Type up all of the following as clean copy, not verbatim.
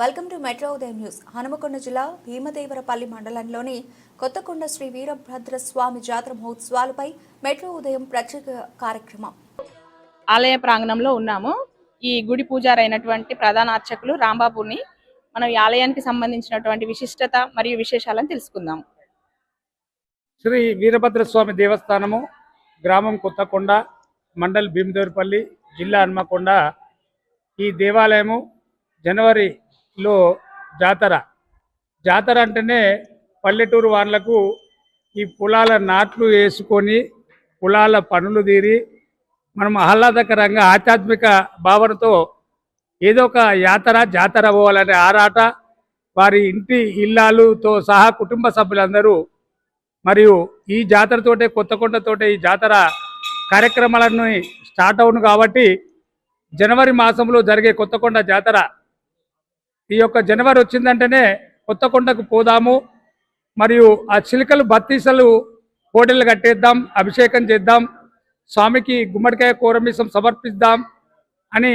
Welcome to metro ఉదయం news. Hanumakonda జిల్లా భీమదేవరపల్లి మండలంలోని కొత్తకొండ శ్రీ వీరభద్ర స్వామి జాతర మహోత్సవాలపై మెట్రో ఉదయం ప్రత్యేక కార్యక్రమం. ఆలయ ప్రాంగణంలో ఉన్నాము. ఈ గుడి పూజారైనటువంటి ప్రధాన అర్చకులు రాంబాబుని మనం ఈ ఆలయానికి సంబంధించినటువంటి విశిష్టత మరియు విశేషాలను తెలుసుకుందాం. శ్రీ వీరభద్ర స్వామి దేవస్థానము, గ్రామం కొత్తకొండ, మండల్ భీమదేవరపల్లి, జిల్లా హన్మకొండ. ఈ దేవాలయము జనవరిలో జాతర అంటేనే పల్లెటూరు వాళ్ళకు ఈ పొలాల నాట్లు వేసుకొని పొలాల పనులు తీరి మనం ఆహ్లాదకరంగా ఆధ్యాత్మిక భావనతో ఏదో ఒక జాతర పోవాలనే ఆరాట వారి ఇంటి ఇల్లాలతో సహా కుటుంబ సభ్యులందరూ మరియు ఈ జాతరతోటే కొత్తకొండతోటే ఈ జాతర కార్యక్రమాలను స్టార్ట్ అవును కాబట్టి జనవరి మాసంలో జరిగే కొత్తకొండ జాతర ఈ యొక్క జనవరి వచ్చిందంటేనే కొత్తకొండకు పోదాము, మరియు ఆ చిలుకలు బత్తీసలు కోడలు కట్టేద్దాం, అభిషేకం చేద్దాం, స్వామికి గుమ్మడికాయ కూరమీసం సమర్పిద్దాం అని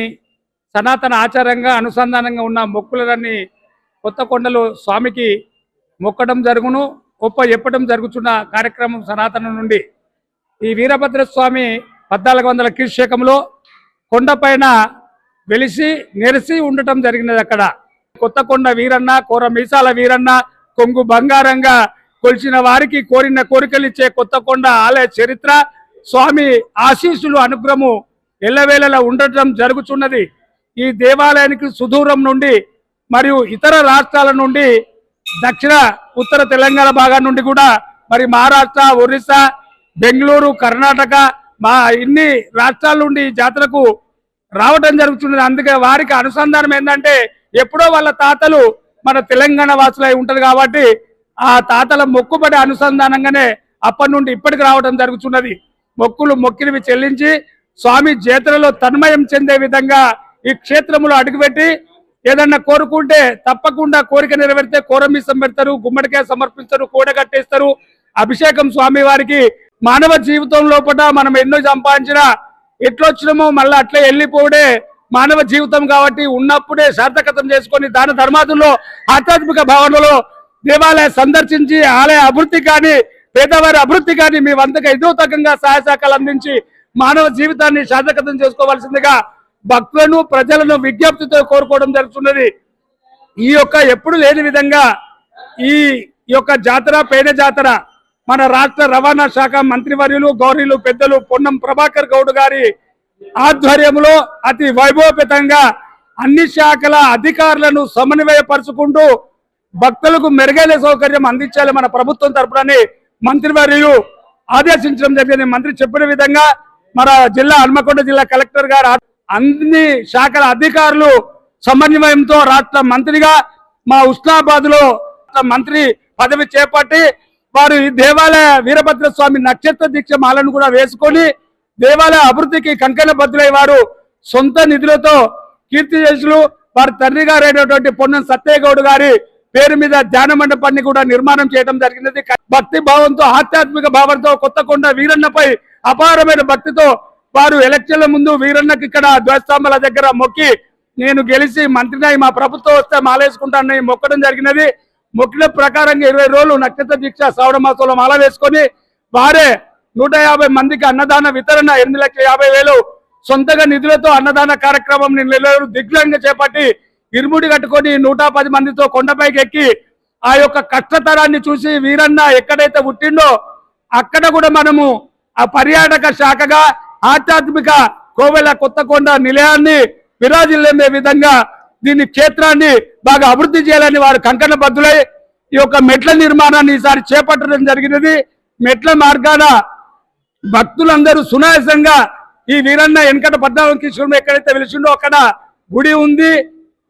సనాతన ఆచారంగా అనుసంధానంగా ఉన్న మొక్కులన్నీ కొత్తకొండలో స్వామికి మొక్కడం జరుగును, ఎప్పడం జరుగుతున్న కార్యక్రమం సనాతన నుండి. ఈ వీరభద్ర స్వామి 1400 క్రీస్తు కొండపైన వెలిసి నెరిసి ఉండటం జరిగినది. అక్కడ కొత్తకొండ వీరన్న, కోర మీసాల వీరన్న, కొంగు బంగారంగా కొలిచిన వారికి కోరిన కోరికలు ఇచ్చే కొత్తకొండ ఆలయ చరిత్ర, స్వామి ఆశీస్సులు అనుగ్రహము ఎల్లవేళలా ఉండటం జరుగుతున్నది. ఈ దేవాలయానికి సుదూరం నుండి మరియు ఇతర రాష్ట్రాల నుండి, దక్షిణ ఉత్తర తెలంగాణ భాగం నుండి కూడా, మరి మహారాష్ట్ర, ఒరిస్సా, బెంగళూరు, కర్ణాటక, ఇన్ని రాష్ట్రాల నుండి ఈ జాతరకు రావడం జరుగుతున్నది. అందుకే వారికి అనుసంధానం ఏంటంటే ఎప్పుడో వాళ్ళ తాతలు మన తెలంగాణ వాసులై ఉంటారు కాబట్టి ఆ తాతల మొక్కుబడి అనుసంధానంగానే అప్పటి నుండి ఇప్పటికి రావడం జరుగుతున్నది. మొక్కులు మొక్కినవి చెల్లించి స్వామి జాతరలో తన్మయం చెందే విధంగా ఈ క్షేత్రములో అడుగుపెట్టి ఏదన్నా కోరుకుంటే తప్పకుండా కోరిక నెరవేరితే కూరమీసం పెడతారు, గుమ్మడికాయ సమర్పిస్తారు, కోడ కట్టేస్తారు, అభిషేకం స్వామి వారికి. మానవ జీవితం లోపల మనం ఎన్నో సంపాదించినా ఎట్లొచ్చినామో మళ్ళీ అట్లే వెళ్ళిపోవడే మానవ జీవితం కాబట్టి ఉన్నప్పుడే సార్థకతం చేసుకొని దాన ధర్మాదుల్లో ఆధ్యాత్మిక భావనలో దేవాలయ సందర్శించి ఆలయ అభివృద్ధి కానీ పేదవారి అభివృద్ధి కానీ మీ వంతగా ఇదోతకంగా సహాయ సహకారాలు అందించి మానవ జీవితాన్ని సార్థకతం చేసుకోవాల్సిందిగా భక్తులను ప్రజలను విజ్ఞప్తితో కోరుకోవడం జరుగుతున్నది. ఈ యొక్క ఎప్పుడు లేని విధంగా ఈ యొక్క జాతర, పేద జాతర మన రాష్ట్ర రవాణా శాఖ మంత్రివర్యులు గౌరీలు పెద్దలు పొన్నం ప్రభాకర్ గౌడ్ గారి ఆధ్వర్యంలో అతి వైభవపేతంగా అన్ని శాఖల అధికారులను సమన్వయపరుచుకుంటూ భక్తులకు మెరుగైన సౌకర్యం అందించాలి మన ప్రభుత్వం తరపునని మంత్రివర్యులు ఆదేశించడం జరిగింది. మంత్రి చెప్పిన విధంగా మన జిల్లా హన్మకొండ జిల్లా కలెక్టర్ గారు అన్ని శాఖల అధికారులు సమన్వయంతో రాష్ట్ర మంత్రిగా మా ఉస్నాబాద్ లో మంత్రి పదవి చేపట్టి వారు ఈ దేవాలయ వీరభద్ర స్వామి నక్షత్ర దీక్ష మాలను కూడా వేసుకొని దేవాలయ అభివృద్ధికి కంకణ బద్దులై వారు సొంత నిధులతో కీర్తిశేషులు వారి తండ్రి గారు అయినటువంటి పొన్నం సత్యగౌడ్ గారి పేరు మీద ధ్యాన మండపాన్ని కూడా నిర్మాణం చేయడం జరిగినది. భక్తి భావంతో ఆధ్యాత్మిక భావంతో కొత్తకొండ వీరన్నపై అపారమైన భక్తితో వారు ఎలక్షన్ల ముందు వీరన్నకి ఇక్కడ ధ్వజస్తంభాల దగ్గర మొక్కి నేను గెలిచి మంత్రినై మా ప్రభుత్వం వస్తే మాలేసుకుంటానని మొక్కడం జరిగినది. మొక్కిన ప్రకారంగా 20 రోజులు నక్షత్ర దీక్ష శ్రావణ మాసంలో మాల వేసుకొని వారే 150 మందికి అన్నదాన వితరణ 8,50,000 సొంతగా నిధులతో అన్నదాన కార్యక్రమం నెలలు దిగ్విజయంగా చేపట్టి ఇరుముడి కట్టుకొని 110 మందితో కొండపైకి ఎక్కి ఆ యొక్క కష్టతరాన్ని చూసి వీరన్న ఎక్కడైతే పుట్టిండో అక్కడ కూడా మనము ఆ పర్యాటక శాఖగా ఆధ్యాత్మిక కోవెల కొత్తకొండ నిలయాన్ని విరాజిల్లే విధంగా దీని క్షేత్రాన్ని బాగా అభివృద్ధి చేయాలని వారు కంకణ బద్దులై ఈ యొక్క మెట్ల నిర్మాణాన్ని ఈసారి చేపట్టడం జరిగినది. మెట్ల మార్గాన భక్తులందరూ సునాయాసంగా ఈ వీరన్న వెనకట 14 కిలోమీటర్లు ఎక్కడైతే వెలిసిండో అక్కడ గుడి ఉంది,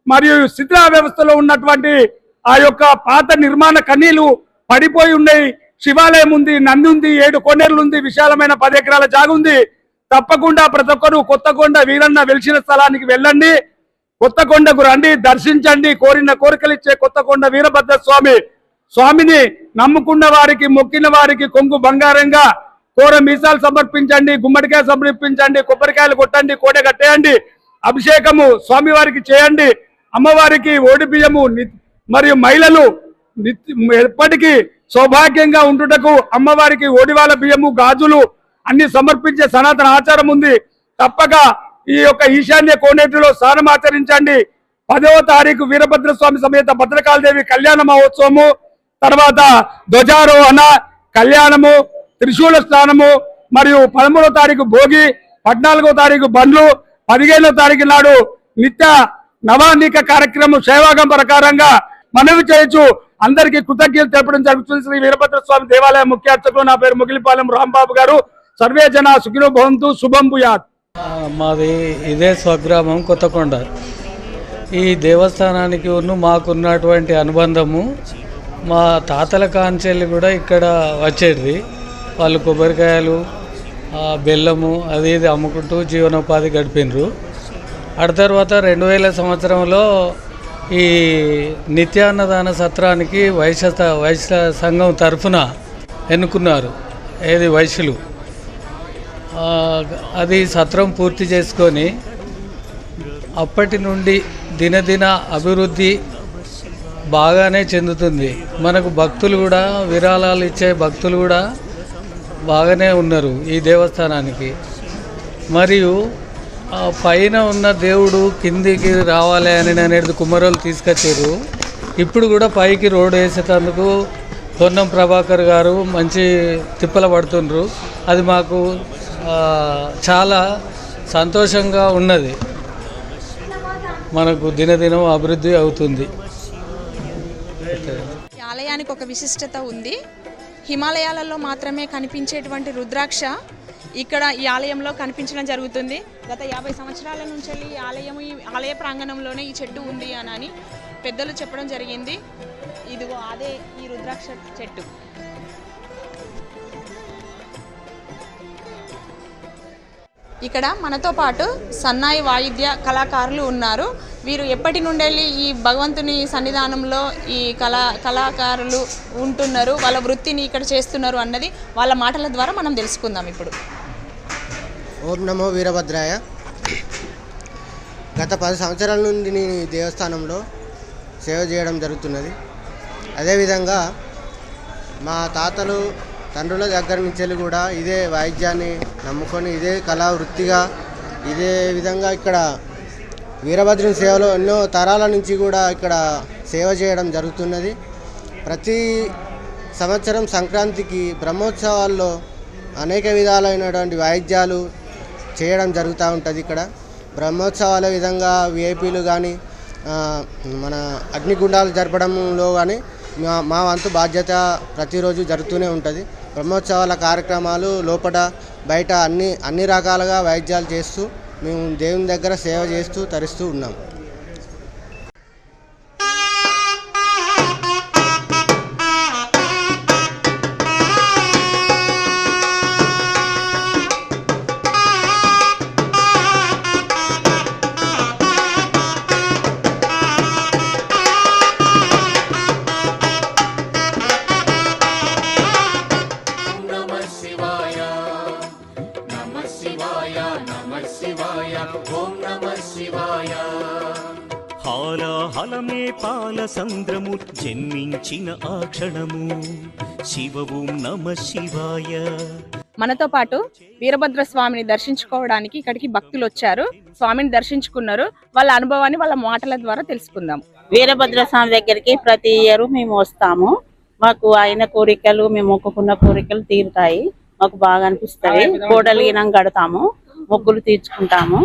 మరియు శిథిల వ్యవస్థలో ఉన్నటువంటి ఆ యొక్క పాత నిర్మాణ కన్నీళ్లు పడిపోయి ఉన్నాయి. శివాలయం ఉంది, నంది ఉంది, 7 కోనేరులు ఉంది, విశాలమైన 10 ఎకరాల జాగ ఉంది. తప్పకుండా ప్రతి ఒక్కరు కొత్తకొండ వీరన్న వెలిసిన స్థలానికి వెళ్ళండి, కొత్తకొండకు రండి, దర్శించండి. కోరిన కోరికలు ఇచ్చే కొత్తకొండ వీరభద్ర స్వామిని నమ్ముకున్న వారికి మొక్కిన వారికి కొంగు బంగారంగా కూర మీసాలు సమర్పించండి, గుమ్మడికాయ సమర్పించండి, కొబ్బరికాయలు కొట్టండి, కోట కట్టేయండి, అభిషేకము స్వామివారికి చేయండి. అమ్మవారికి ఓడి బియ్యము మరియు మహిళలు ఎప్పటికీ సౌభాగ్యంగా ఉంటుటకు అమ్మవారికి ఓడివాల బియ్యము గాజులు అన్ని సమర్పించే సనాతన ఆచారం ఉంది. తప్పక ఈ యొక్క ఈశాన్య కోనేటిలో స్నానం ఆచరించండి. 10వ తారీఖు వీరభద్రస్వామి సమేత భద్రకాళదేవి కళ్యాణ మహోత్సవము, తర్వాత ధ్వజారోహణ కళ్యాణము, త్రిశూల స్నానము మరియు 13వ తారీఖు భోగి, 14వ తారీఖు బండ్లు, 15వ తారీఖు నాడు నిత్య నవానిక కార్యక్రమం సేవాగం ప్రకారంగా మనవి చేయొచ్చు. అందరికీ కృతజ్ఞతలు తెలపడం జరుగుతుంది. శ్రీ వీరభద్రస్వామి దేవాలయం ముఖ్య అర్చకులు నా పేరు ముగిలిపాలెం రాంబాబు గారు. సర్వే జన సుఖినో భవంతు, శుభం భూయాత్. మాది ఇదే స్వగ్రామం కొత్తకొండ. ఈ దేవస్థానానికి మాకున్నటువంటి అనుబంధము మా తాతల కాంచెల్లి కూడా ఇక్కడ వచ్చేది. వాళ్ళు కొబ్బరికాయలు బెల్లము అది ఇది అమ్ముకుంటూ జీవనోపాధి గడిపినరు. ఆ తర్వాత 2000 సంవత్సరంలో ఈ నిత్యాన్నదాన సత్రానికి వైశ్య సంఘం తరఫున ఎన్నుకున్నారు. ఏది వైశ్యులు. అది సత్రం పూర్తి చేసుకొని అప్పటి నుండి దినదిన అభివృద్ధి బాగానే చెందుతుంది. మనకు భక్తులు కూడా విరాళాలు ఇచ్చే భక్తులు కూడా బాగానే ఉన్నారు ఈ దేవస్థానానికి. మరియు పైన ఉన్న దేవుడు కిందికి రావాలి అని అనేది కుమ్మరోళ్ళు తీసుకొచ్చారు. ఇప్పుడు కూడా పైకి రోడ్డు వేసేటందుకు పొన్నం ప్రభాకర్ గారు మంచి తిప్పల పడుతుండ్రు. అది మాకు చాలా సంతోషంగా ఉన్నది. మనకు దినదినం అభివృద్ధి అవుతుంది. ఈ ఆలయానికి ఒక విశిష్టత ఉంది. హిమాలయాలలో మాత్రమే కనిపించేటువంటి రుద్రాక్ష ఇక్కడ ఈ ఆలయంలో కనిపించడం జరుగుతుంది. గత 50 సంవత్సరాల నుంచి ఈ ఆలయ ప్రాంగణంలోనే ఈ చెట్టు ఉంది అని పెద్దలు చెప్పడం జరిగింది. ఇదిగో అదే ఈ రుద్రాక్ష చెట్టు. ఇక్కడ మనతో పాటు సన్నాయి వాయిద్య కళాకారులు ఉన్నారు. వీరు ఎప్పటి నుండి ఈ భగవంతుని సన్నిధానంలో ఈ కళాకారులు ఉంటున్నారు, వాళ్ళ వృత్తిని ఇక్కడ చేస్తున్నారు అన్నది వాళ్ళ మాటల ద్వారా మనం తెలుసుకుందాం ఇప్పుడు. ఓం నమో వీరభద్రాయ. గత 10 సంవత్సరాల నుండి నేను ఈ దేవస్థానంలో సేవ చేయడం జరుగుతున్నది. అదేవిధంగా మా తాతలు తండ్రుల దగ్గర నుంచి కూడా ఇదే వాయిద్యాన్ని నమ్ముకొని ఇదే కళా వృత్తిగా ఇదే విధంగా ఇక్కడ వీరభద్రుని సేవలో ఎన్నో తరాల నుంచి కూడా ఇక్కడ సేవ చేయడం జరుగుతున్నది. ప్రతి సంవత్సరం సంక్రాంతికి బ్రహ్మోత్సవాల్లో అనేక విధాలైనటువంటి వాయిద్యాలు చేయడం జరుగుతూ ఉంటుంది. ఇక్కడ బ్రహ్మోత్సవాల విధంగా విఐపీలు కానీ మన అగ్నిగుండాలు జరపడంలో కానీ మా వంతు బాధ్యత ప్రతిరోజు జరుగుతూనే ఉంటుంది. బ్రహ్మోత్సవాల కార్యక్రమాలు లోపల బయట అన్ని రకాలుగా వాయిద్యాలు చేస్తూ మేము దేవుని దగ్గర సేవ చేస్తూ తరిస్తూ ఉన్నాం. హాలాహలమే పాల సంద్రము జన్మించిన ఆ క్షణము శివ ఓం నమః శివాయ. మనతో పాటు వీరభద్ర స్వామిని దర్శించుకోవడానికి ఇక్కడికి భక్తులు వచ్చారు, స్వామిని దర్శించుకున్నారు. వాళ్ళ అనుభవాన్ని వాళ్ళ మాటల ద్వారా తెలుసుకుందాం. వీరభద్ర స్వామి దగ్గరికి ప్రతి ఇయర్ మేము వస్తాము. మాకు అయిన కోరికలు, మేము మొక్కుకున్న కోరికలు తీరుతాయి. మాకు బాగా అనిపిస్తుంది. కోడలి గినం కడతాము, మొక్కులు తీర్చుకుంటాము.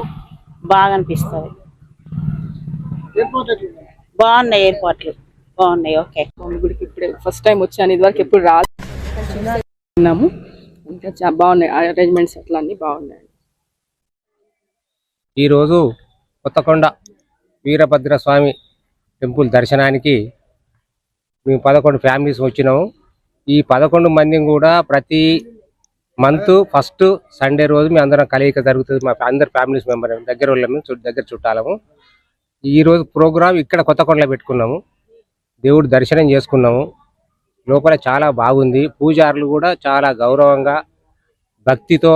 బాగా అనిపిస్తుంది. బాగున్నాయి, ఏర్పాట్లు బాగున్నాయి. ఓకే, గుడికి ఇప్పుడే ఫస్ట్ టైం వచ్చాను, ఇదివరకు ఎప్పుడు రాన్నాము. ఇంకా బాగున్నాయి అరేంజ్మెంట్స్, అట్లా అన్ని బాగున్నాయి. ఈరోజు కొత్తకొండ వీరభద్ర స్వామి టెంపుల్ దర్శనానికి మేము 11 ఫ్యామిలీస్ వచ్చినాము. ఈ 11 మందిని కూడా ప్రతి మంత్ ఫస్ట్ సండే రోజు మేము అందరం కలయిక జరుగుతుంది. మా అందరు ఫ్యామిలీస్ మెంబర్ దగ్గర వాళ్ళము, దగ్గర చుట్టాలము. ఈరోజు ప్రోగ్రాం ఇక్కడ కొత్తకొండలో పెట్టుకున్నాము. దేవుడు దర్శనం చేసుకున్నాము. లోపల చాలా బాగుంది. పూజారులు కూడా చాలా గౌరవంగా భక్తితో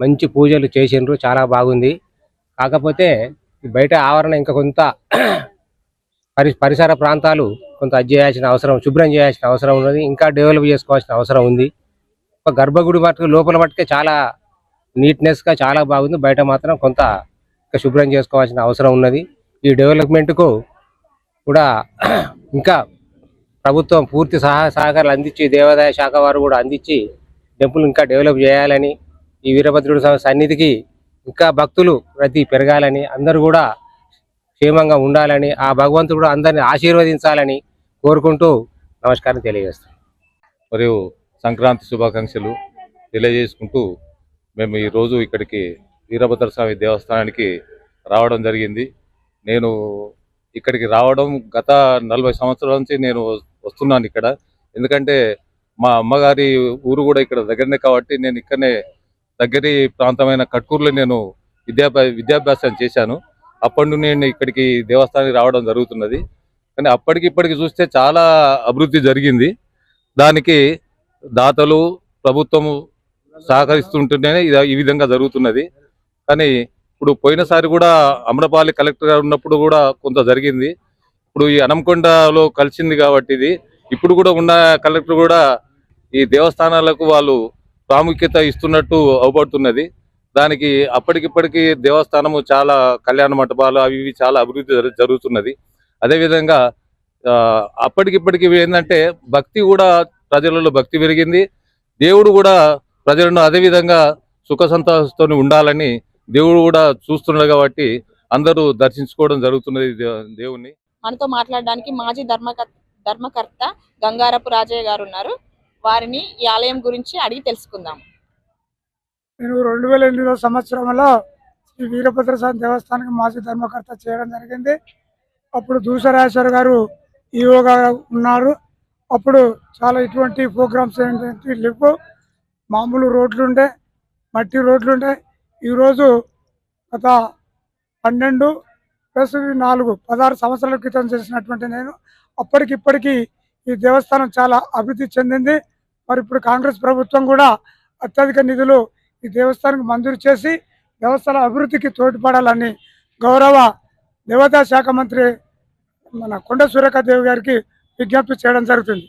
మంచి పూజలు చేసిండ్రు. చాలా బాగుంది. కాకపోతే బయట ఆవరణ ఇంకా కొంత పరిసర ప్రాంతాలు కొంత చేయాల్సిన అవసరం, శుభ్రం చేయాల్సిన అవసరం ఉన్నది. ఇంకా డెవలప్ చేసుకోవాల్సిన అవసరం ఉంది. ఒక గర్భగుడి మటుకు లోపల మట్టుకే చాలా నీట్నెస్గా చాలా బాగుంది. బయట మాత్రం కొంత ఇంకా శుభ్రం చేసుకోవాల్సిన అవసరం ఉన్నది. ఈ డెవలప్మెంట్కు కూడా ఇంకా ప్రభుత్వం పూర్తి సహకారాలు అందించి, దేవాదాయ శాఖ వారు కూడా అందించి టెంపుల్ ఇంకా డెవలప్ చేయాలని, ఈ వీరభద్రుడి స్వామి సన్నిధికి ఇంకా భక్తులు ప్రతి పెరగాలని, అందరూ కూడా క్షేమంగా ఉండాలని, ఆ భగవంతుడు కూడా అందరినీ ఆశీర్వదించాలని కోరుకుంటూ నమస్కారం తెలియజేస్తాం. మరియు సంక్రాంతి శుభాకాంక్షలు తెలియజేసుకుంటూ మేము ఈరోజు ఇక్కడికి వీరభద్ర స్వామి దేవస్థానానికి రావడం జరిగింది. నేను ఇక్కడికి రావడం గత 40 సంవత్సరాల నుంచి నేను వస్తున్నాను ఇక్కడ. ఎందుకంటే మా అమ్మగారి ఊరు కూడా ఇక్కడ దగ్గరనే కాబట్టి నేను ఇక్కడనే దగ్గరి ప్రాంతమైన కట్కూరులో నేను విద్యాభ్యాసం చేశాను. అప్పటి నుండి నేను ఇక్కడికి దేవస్థానానికి రావడం జరుగుతున్నది. కానీ అప్పటికిప్పటికి చూస్తే చాలా అభివృద్ధి జరిగింది. దానికి దాతలు, ప్రభుత్వము సహకరిస్తుంటేనే ఈ విధంగా జరుగుతున్నది. కానీ ఇప్పుడు పోయినసారి కూడా అమరపాలి కలెక్టర్గా ఉన్నప్పుడు కూడా కొంత జరిగింది. ఇప్పుడు ఈ హనంకొండలో కలిసింది కాబట్టి ఇది ఇప్పుడు కూడా ఉన్న కలెక్టర్ కూడా ఈ దేవస్థానాలకు వాళ్ళు ప్రాముఖ్యత ఇస్తున్నట్టు అవపడుతున్నది. దానికి అప్పటికిప్పటికి దేవస్థానము చాలా కళ్యాణ మంటపాలు అవి ఇవి చాలా అభివృద్ధి జరుగుతున్నది. అదేవిధంగా అప్పటికిప్పటికి ఏంటంటే భక్తి కూడా ప్రజలలో భక్తి పెరిగింది. దేవుడు కూడా ప్రజలను అదేవిధంగా సుఖ సంతోషంతో ఉండాలని దేవుడు కూడా చూస్తున్నాడు కాబట్టి అందరూ దర్శించుకోవడం జరుగుతున్నది దేవుణ్ణి. మనతో మాట్లాడడానికి మాజీ ధర్మకర్త గంగారపు రాజయ్య గారు ఉన్నారు. వారిని ఈ ఆలయం గురించి అడిగి తెలుసుకుందాం. నేను 2008 సంవత్సరంలో శ్రీ వీరభద్ర స్వామి దేవస్థానానికి మాజీ ధర్మకర్త చేయడం జరిగింది. అప్పుడు దూసరాజేశ్వర గారు ఈఓగా ఉన్నారు. అప్పుడు చాలా ఇటువంటి ప్రోగ్రామ్స్ ఏంటంటే లేవు, మామూలు రోడ్లుండే, మట్టి రోడ్లుండే. ఈరోజు గత 12+4 16 క్రితం చేసినటువంటి నేను అప్పటికిప్పటికీ ఈ దేవస్థానం చాలా అభివృద్ధి చెందింది. మరి ఇప్పుడు కాంగ్రెస్ ప్రభుత్వం కూడా అత్యధిక నిధులు ఈ దేవస్థానానికి మంజూరు చేసి దేవస్థాన అభివృద్ధికి తోడ్పడాలని గౌరవ దేవాదాయ శాఖ మంత్రి మన కొండ సురేఖ దేవి గారికి విజ్ఞప్తి చేయడం జరుగుతుంది.